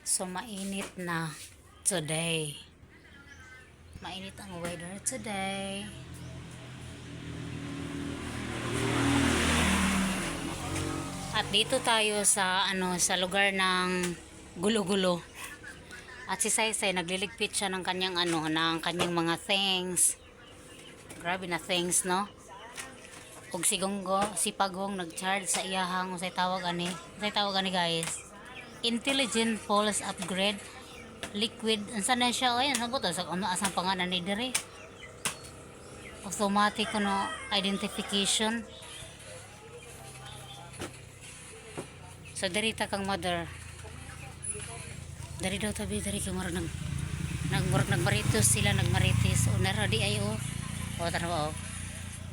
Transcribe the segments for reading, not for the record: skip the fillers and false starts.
So, mainit na today. Mainit ang weather today. At dito tayo sa sa lugar ng gulo-gulo. At si Saysay nagliligpit siya ng kanyang ng kanyang mga things. Grabe na things, no? Ug si Pagong nag-charge sa iyahang usay tawag ani. Usay tawag ani, guys. Intelligent Pulse Upgrade Liquid. Unsa na siya? Ay, sabot sa asang pangalan ni dire. Automatic identification. So diri ta kang mother. Dari daw tabi dari kay murag nagmaritos sila, nagmaritis. O nara di ay o. O tanawa o.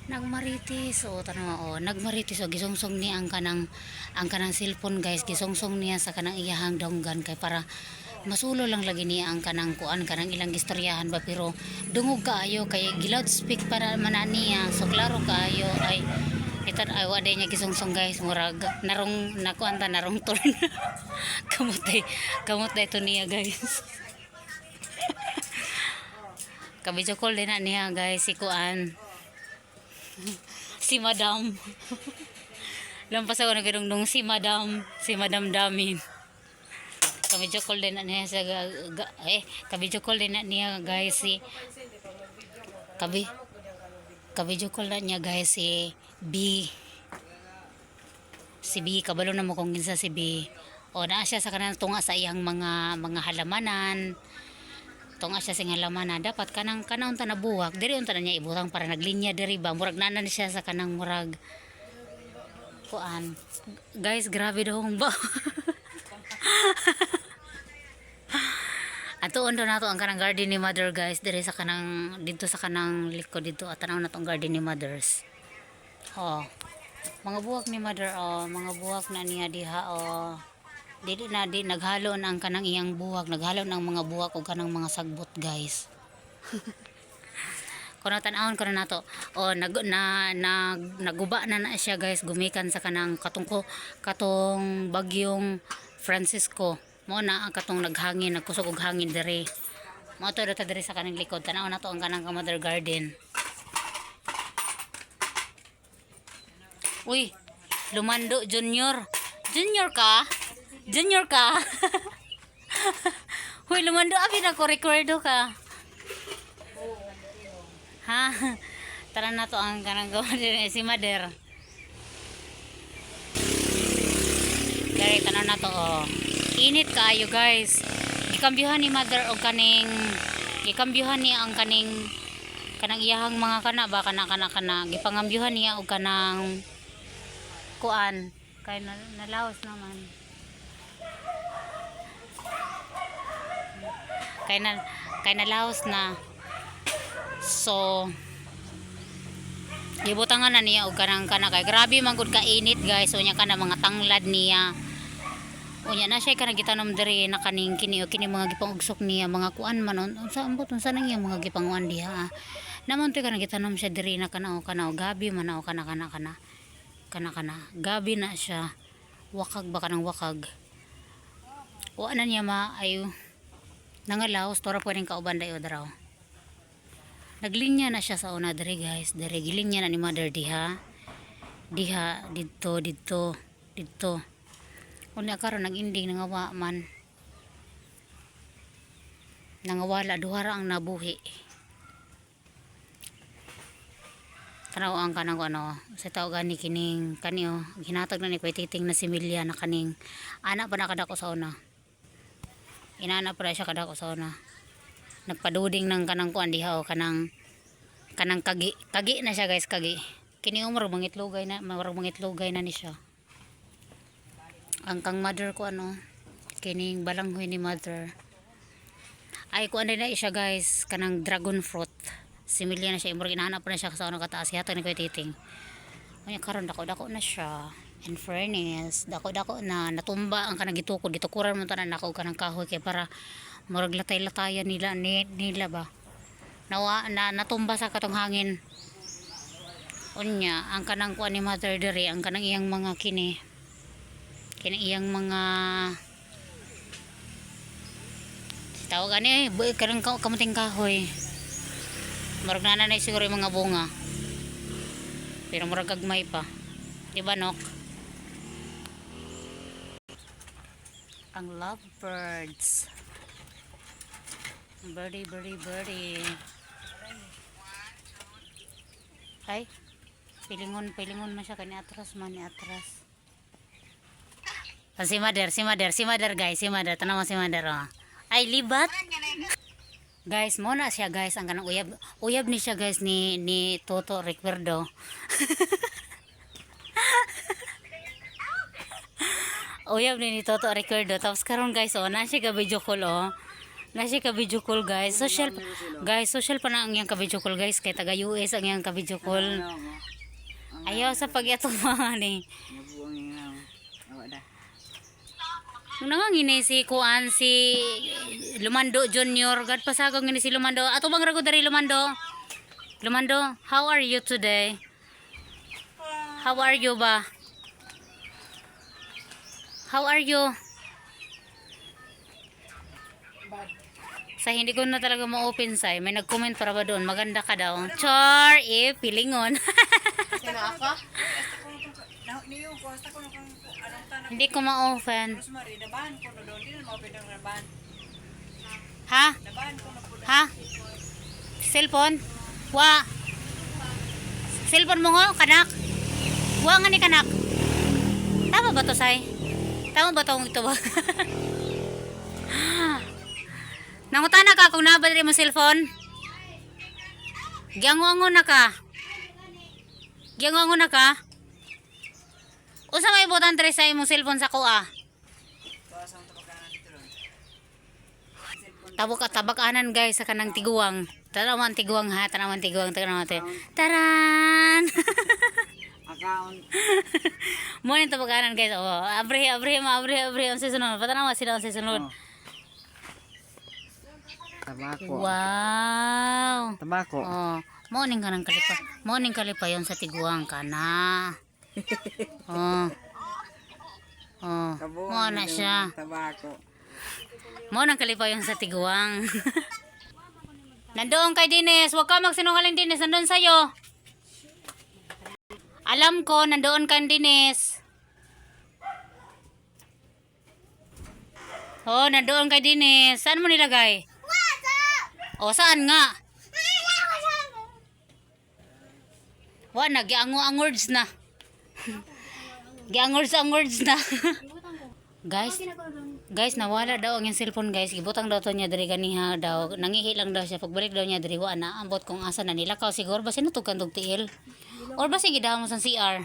Nagmaritis o tanawa o. Nagmaritis o gisungsong niya ang kanang cellphone, guys. Gisungsong niya sa kanang iyahang donggan kay para masulo lang lagi niya ang kanang kanang ilang istoryahan ba, pero dungog kaayo kay giloud speak para mananiya. So klaro kaayo ay itan ay wala niya gisungsong, guys. Murag narong nakuanta narong turn. kamutay to niya, guys. Kabidyo call din na niya, guys, si kuan si Madam. Lampas ako nagdungdung si Madam Damin. Kabidyo call din na niya sa kabidyo call din na niya, guys, si kabidyo call na niya, guys, si B. Si B, kabalo na mo kung ginsa si B. O naa siya sa kanang tunga sa iyang mga halamanan. Tunga siya sa halamanan. Dapat kanang unta na buwak. Diri unta na niya ibutang para naglinya diri ba. Murag nanan siya sa kanang murag kuan. Guys, grabe daw ba. Atuon daw nato ang kanang garden ni Mother, guys. Diri sa kanang dito sa kanang likod dito at tanaw na tong garden ni Mothers. Oh. Mga buwak ni Mother, mga buwak na niya diha, Dili na naghalon ang kanang iyang buwak, naghalon ang mga buwak o kanang mga sagbot, guys. Kuno tan-awon ko na nato. Naguba na siya, guys, gumikan sa kanang katong bagyong Francisco. Mo na ang katong naghangin, nagkusog og hangin diri. Mo to dito diri sa kanang likod. Tan-aw na to ang kanang Mother Garden. Uy, Lumando Junior. Junior ka? Uy, Lumando, abi na ko recordo ka. Ha? Tara na to ang kanang gawin si Mother. Dari tanan na to, Init kaayo, guys. Gikambyuhan ni Mother og gikambyuhan niya ang kanang iyahang mga kana gipangambyuhan niya og kanang kuan kay nalaos naman. Kay nalaos na. So gibutangan na niya og kanang kay grabe man gud ka init, guys. So nya kana mga tanglad niya. Unya na siya kanang gitanom diri na kini mga gipangugsok niya mga kuan man unsa nang iya mga gipanguan diha. Namon to kanang gitanom siya diri na kana gabi man kana gabi na siya. Wakag ba kanang wakag. Wa na niya maayo nangalaos tora pwedeng kauban dayo draw. Naglinya na siya sa una diri, guys. Diri gilinya na ni Mother diha dito. Unya karon nag-ending nangawa man. Nangawala duhara ang nabuhi. Tanaw ang kanang sa tawag ni kining kaniyo ginatag na ni Kuya Titing na si Milya na kaning anak pa na kadako sa una. Inana pa siya kadako sa una. Nagpaduding ng kanang kuan diha o kanang kagi na siya, guys, kagi. Kini umur mangitlugay na ni siya. Ang kang Mother ko kining balanghoy ni Mother ay kuan na siya, guys, kanang dragon fruit. Similya na siya, imurag inahanap pa na siya sa ano kataas yata ni Kuya Titing. Kanya karon dako na siya. In fairness, dako na natumba ang kanang gitukuran mo tanan nako kanang kahoy kay para murag latay-latayan nila ba. Natumba sa katong hangin. Unya ang kanang kuan ni Mother diri ang kanang iyang mga kini iyang mga Tawag ani karang kamuting kahoy. Murag na na siguro yung mga bunga. Pero murag gagmay pa. Di ba, Nok? Ang lovebirds. Birdie, birdie, birdie. Ay, pilingon man siya kani atras man ni atras. Si Mother guys, si Mother, tanaw mo si Mother oh. Ay, libat. Guys, mo na siya guys, ang kanang uyab ni siya guys ni Toto Recuerdo. Uyab ni Toto Recuerdo. Tapos karon guys, oh, na siya ka video call oh. Na siya ka video call guys. Social pa na ang yang ka video call guys, kay taga US ang yang ka video call. Ayaw sa pagyatumahan ni. Nung nangangini si Kuan si Lumando Junior, gad pasagong ngini si Lumando. Ato bang rago dari Lumando? Lumando, how are you today? How are you ba? How are you? Sa hindi ko na talaga ma-open say, may nag-comment para ba doon, maganda ka daw. Char, pilingon. Sino ako? Hindi ko ma-open. Ha? Ha? Cellphone? Wa? Cellphone mo nga, kanak? Wa nga ni kanak? Tama ba to, say? Tama ba to ito ba? Nangutana ka kung nabadari mo cellphone? Giangwango na ka? Giangwango na ka? Usa may butang tre sa imong cellphone sa kuha? Tabak-anan guys sa kanang tiguang. Tanawan tiguang ha, tanawan tiguang, tanawan tiguang. Taran! Account. Mo ni tabak-anan guys. Oh, abre ang sesunod. Patanawa sila ang sesunod. Tabako. Wow. Tabako. Oh, morning ka ng kalipa. Morning kalipa yon sa tiguang ka na. Oh. Oh, mo na siya. Tabako. Mo nang kalipa yon sa tiguang. Nandoon kay Dines, wag ka magsinungaling Dines, nandoon sa'yo. Alam ko, nandoon kay Dines. Oh, nandoon kay Dines. Saan mo nilagay? O, saan nga? Wa na, giango-angords na. Giangords na. Guys, nawala daw ang yung cellphone guys. Ibutang daw to niya diri ganiha daw. Nangihi lang daw siya. Pagbalik daw niya diri wa na ambot kung asa na nilakaw siguro. Basi natugkan tog tiil. Or basi gidahon mo sa CR.